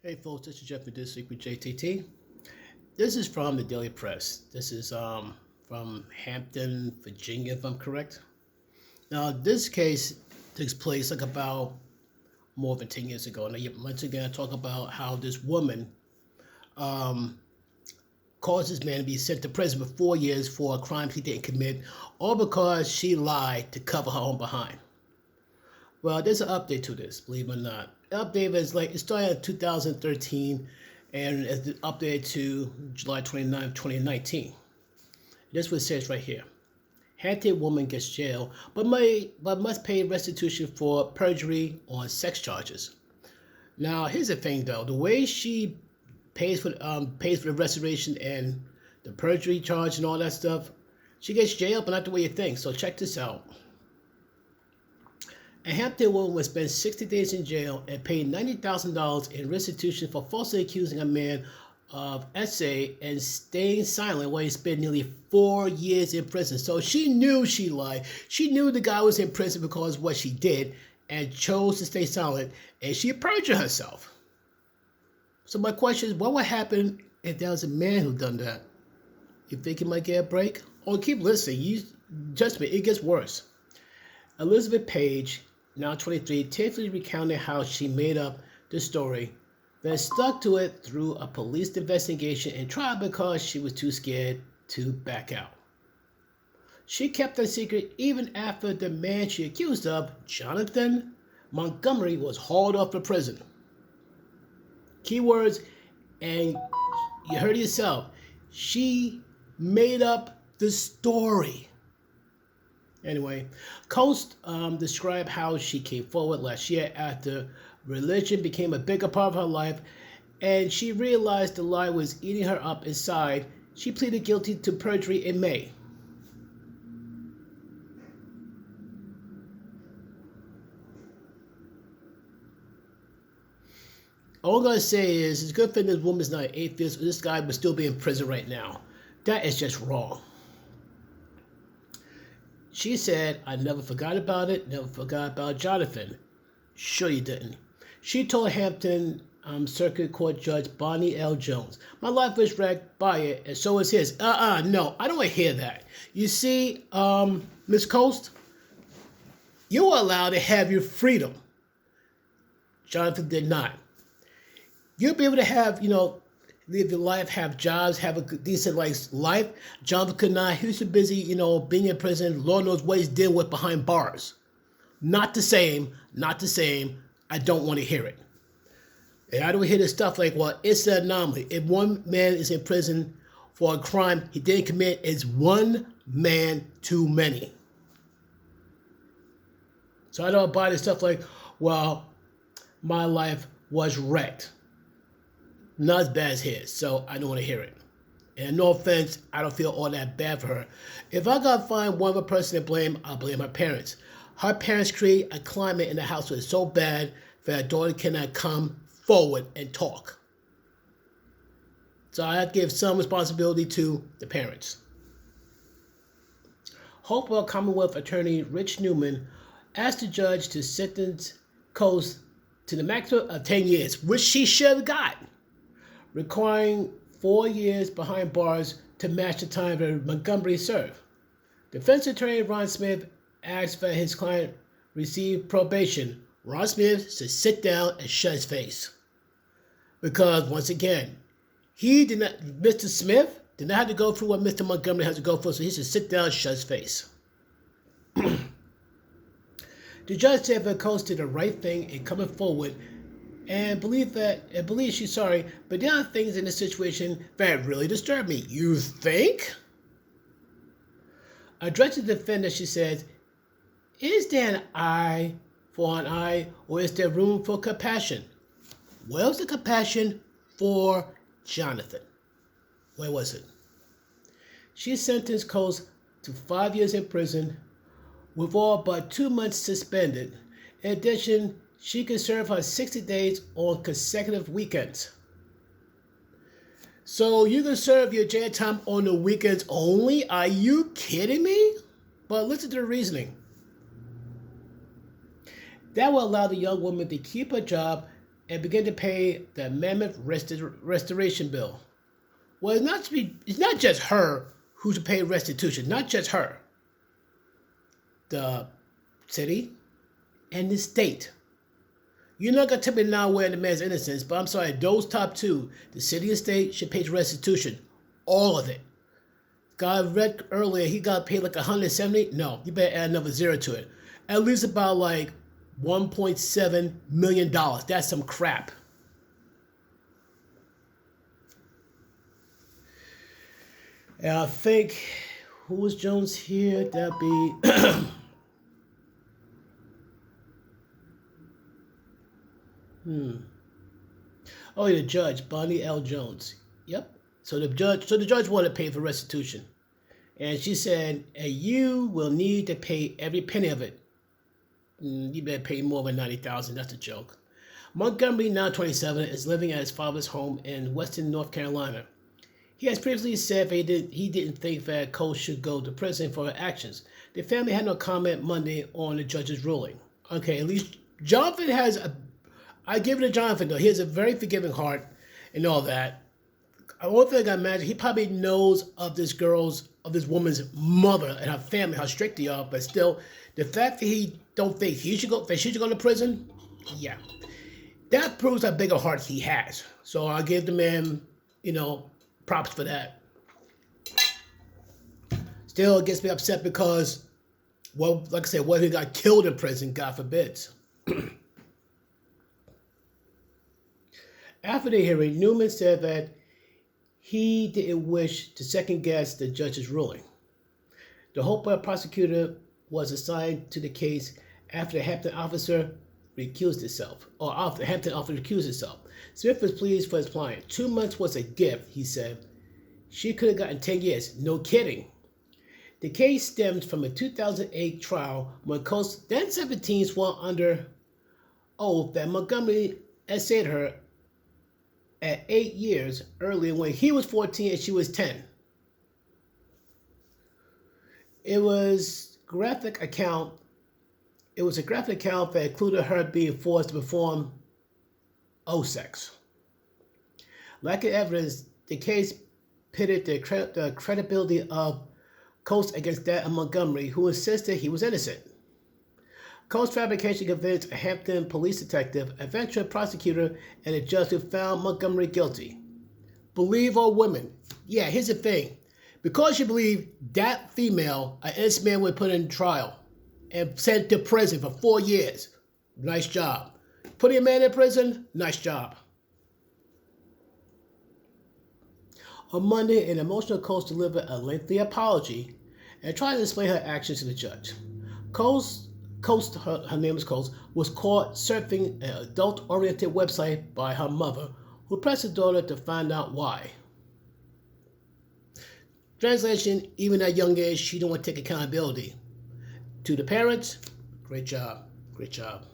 Hey folks, this is Jeff with This Week with JTT. This is from the Daily Press. This is from Hampton, Virginia, if I'm correct. Now, this case takes place like about more than 10 years ago. Now, once again, I talk about how this woman um, caused this man to be sent to prison for 4 years for a crime he didn't commit, all because she lied to cover her own behind. Well, there's an update to this, believe it or not. The update is it started in 2013 and it's updated to July 29, 2019. This is what it says right here. Hampton woman gets jail, but must pay restitution for perjury on sex charges. Now, here's the thing, though. The way she pays for the restoration and the perjury charge and all that stuff, she gets jailed, but not the way you think. So check this out. A Hampton woman will spend 60 days in jail and pay $90,000 in restitution for falsely accusing a man of SA and staying silent while he spent nearly 4 years in prison. So she knew she lied. She knew the guy was in prison because of what she did and chose to stay silent, and she perjured herself. So my question is, what would happen if there was a man who done that? You think he might get a break? Oh, keep listening. Trust me, it gets worse. Elizabeth Page, now 23, tearfully recounted how she made up the story, then stuck to it through a police investigation and trial because she was too scared to back out. She kept her secret even after the man she accused of, Jonathan Montgomery, was hauled off to prison. Keywords, and you heard it yourself, she made up the story. Anyway, Coast described how she came forward last year after religion became a bigger part of her life and she realized the lie was eating her up inside. She pleaded guilty to perjury in May. All I'm going to say is it's a good thing this woman's not an atheist, or this guy would still be in prison right now. That is just wrong. She said, I never forgot about it, never forgot about Jonathan. Sure you didn't. She told Hampton Circuit Court Judge Bonnie L. Jones, my life was wrecked by it, and so is his. No, I don't want to hear that. You see, Miss Coast, you were allowed to have your freedom. Jonathan did not. You'll be able to have, live your life, have jobs, have a decent life. Jonathan could not. He was too busy, being in prison. Lord knows what he's dealing with behind bars. Not the same. I don't want to hear it. And I don't hear this stuff like, well, it's an anomaly. If one man is in prison for a crime he didn't commit, it's one man too many. So I don't buy this stuff like, well, my life was wrecked. Not as bad as his, so I don't want to hear it. And no offense, I don't feel all that bad for her. If I gotta find one other person to blame, I'll blame her parents. Her parents create a climate in the house that is so bad that her daughter cannot come forward and talk. So I have to give some responsibility to the parents. Hopewell Commonwealth Attorney Rich Newman asked the judge to sentence Coast to the maximum of 10 years, which she should have got, requiring 4 years behind bars to match the time that Montgomery served. Defense attorney Ron Smith asked that his client receive probation. Ron Smith should sit down and shut his face. Because, once again, Mr. Smith did not have to go through what Mr. Montgomery has to go through, so he should sit down and shut his face. The judge said that Coast did the right thing in coming forward and believe she's sorry, but there are things in this situation that really disturb me. You think? Addressing the defendant, she says, is there an eye for an eye, or is there room for compassion? Where's the compassion for Jonathan? Where was it? She sentenced Coast to 5 years in prison, with all but 2 months suspended. In addition, she can serve her 60 days on consecutive weekends. So you can serve your jail time on the weekends only? Are you kidding me? But listen to the reasoning. That will allow the young woman to keep her job and began to pay the mammoth restoration bill. Well, it's not just her who should pay restitution, not just her. The city and the state. You're not going to tell me now where the man's innocence, but I'm sorry, those top two, the city and state, should pay restitution. All of it. God read earlier, he got paid like 170. No, you better add another zero to it. At least about like $1.7 million. That's some crap. And I think, who was Jones here? That'd be... Oh, the judge, Bonnie L. Jones. Yep. So the judge wanted to pay for restitution. And she said, and you will need to pay every penny of it. You better pay more than $90,000. That's a joke. Montgomery, now 27, is living at his father's home in Western North Carolina. He has previously said that he didn't think that Cole should go to prison for her actions. The family had no comment Monday on the judge's ruling. Okay, at least Jonathan has a... I give it to Jonathan, though. He has a very forgiving heart and all that. One thing I imagine, he probably knows of this woman's mother and her family, how strict they are, but still, the fact that he don't think she should go to prison, yeah. That proves how big a heart he has. So I give the man, props for that. Still, it gets me upset because, well, like I said, what if he got killed in prison, God forbid. After the hearing, Newman said that he didn't wish to second-guess the judge's ruling. The Hopewell prosecutor was assigned to the case after the Hampton officer recused himself. Smith was pleased for his client. 2 months was a gift, he said. She could have gotten 10 years. No kidding. The case stems from a 2008 trial when Coates, then 17, swore under oath that Montgomery essayed her at 8 years earlier when he was 14 and she was 10. It was a graphic account that included her being forced to perform sex. Lack of evidence, the case pitted the credibility of Coates against that of Montgomery, who insisted he was innocent. Coates' fabrication convinced a Hampton police detective, a veteran prosecutor, and a judge who found Montgomery guilty. Believe all women. Yeah, here's the thing. Because you believe that female, an innocent man, would put in trial and sent to prison for 4 years. Nice job. Putting a man in prison, nice job. On Monday, an emotional Coates delivered a lengthy apology and tried to explain her actions to the judge. Coates, her name is Coates, was caught surfing an adult-oriented website by her mother, who pressed her daughter to find out why. Translation, even at a young age, she didn't want to take accountability. To the parents, great job, great job.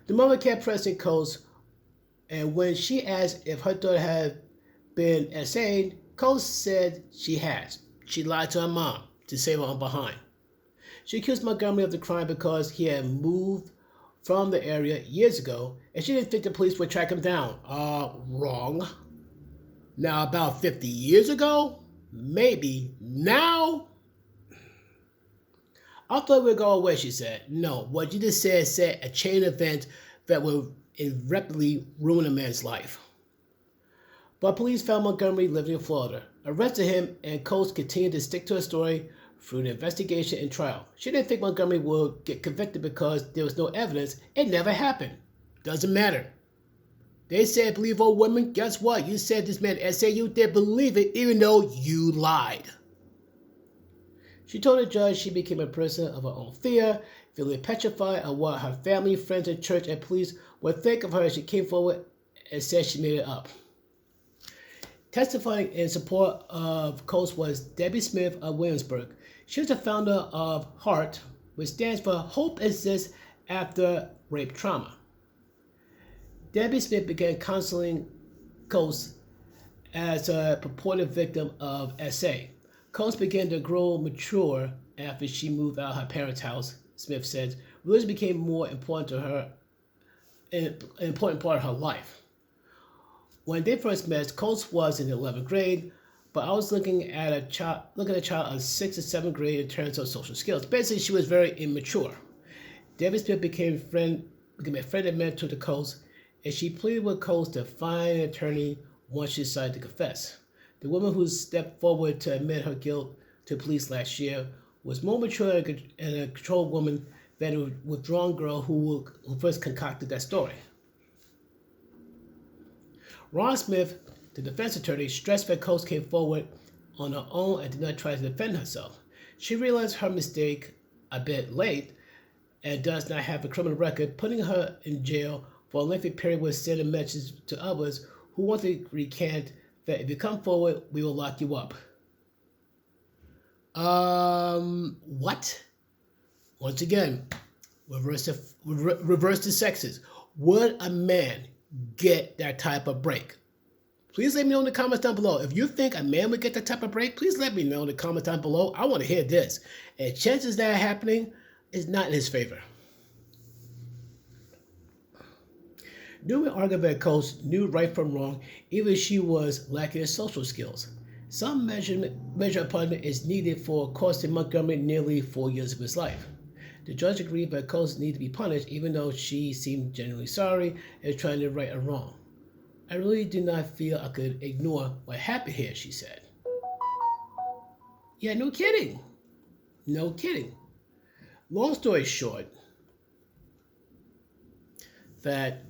The mother kept pressing Coates, and when she asked if her daughter had been essayed, Coates said she has. She lied to her mom to save her own behind. She accused Montgomery of the crime because he had moved from the area years ago, and she didn't think the police would track him down. Wrong. Now, about 50 years ago? Maybe. Now? I thought it would go away, she said. No, what you just said set a chain of events that will irreparably ruin a man's life. But police found Montgomery living in Florida, arrested him, and Coates continued to stick to her story through the investigation and trial. She didn't think Montgomery would get convicted because there was no evidence. It never happened. Doesn't matter. They said believe all women. Guess what? You said this man essayed you. They believe it even though you lied. She told the judge she became a prisoner of her own fear, feeling petrified of what her family, friends, and church and police would think of her as she came forward and said she made it up. Testifying in support of Coates was Debbie Smith of Williamsburg. She was the founder of HEART, which stands for Hope Exists After Rape Trauma. Debbie Smith began counseling Coates as a purported victim of SA. Coates began to grow mature after she moved out of her parents' house, Smith said, religion became more important to her, an important part of her life. When they first met, Coates was in the 11th grade, but I was looking at a child of 6th or 7th grade in terms of social skills. Basically, she was very immature. David Smith became a friend and mentor to Coates, and she pleaded with Coates to find an attorney once she decided to confess. The woman who stepped forward to admit her guilt to police last year was more mature and a controlled woman than a withdrawn girl who first concocted that story. Ron Smith, the defense attorney, stressed that Coates came forward on her own and did not try to defend herself. She realized her mistake a bit late and does not have a criminal record, putting her in jail for a lengthy period would send a message to others who want to recant that if you come forward, we will lock you up. What? Once again, reverse the sexes. Would a man get that type of break? Please let me know in the comments down below. If you think a man would get that type of break, please let me know in the comments down below. I want to hear this. And chances that happening is not in his favor. Newman argued that Coates knew right from wrong, even if she was lacking in social skills. Some measure of punishment is needed for costing Montgomery nearly 4 years of his life. The judge agreed that Coates needed to be punished, even though she seemed genuinely sorry and was trying to right a wrong. I really do not feel I could ignore what happened here, she said. Yeah, no kidding. No kidding. Long story short, that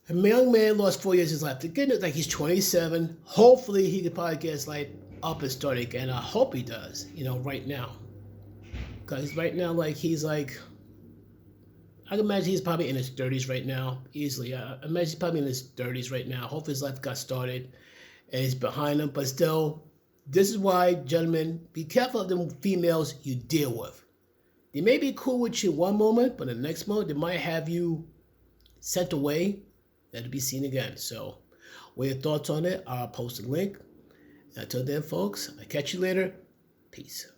a young man lost 4 years of his life. The good news, like he's 27. Hopefully he could probably get his life up and started again. I hope he does, right now. Because right now, I can imagine he's probably in his 30s right now, easily. I imagine he's probably in his 30s right now. Hopefully his life got started and he's behind him. But still, this is why, gentlemen, be careful of the females you deal with. They may be cool with you one moment, but the next moment, they might have you sent away, never to be seen again. So, what are your thoughts on it? I'll post a link. Until then, folks, I'll catch you later. Peace.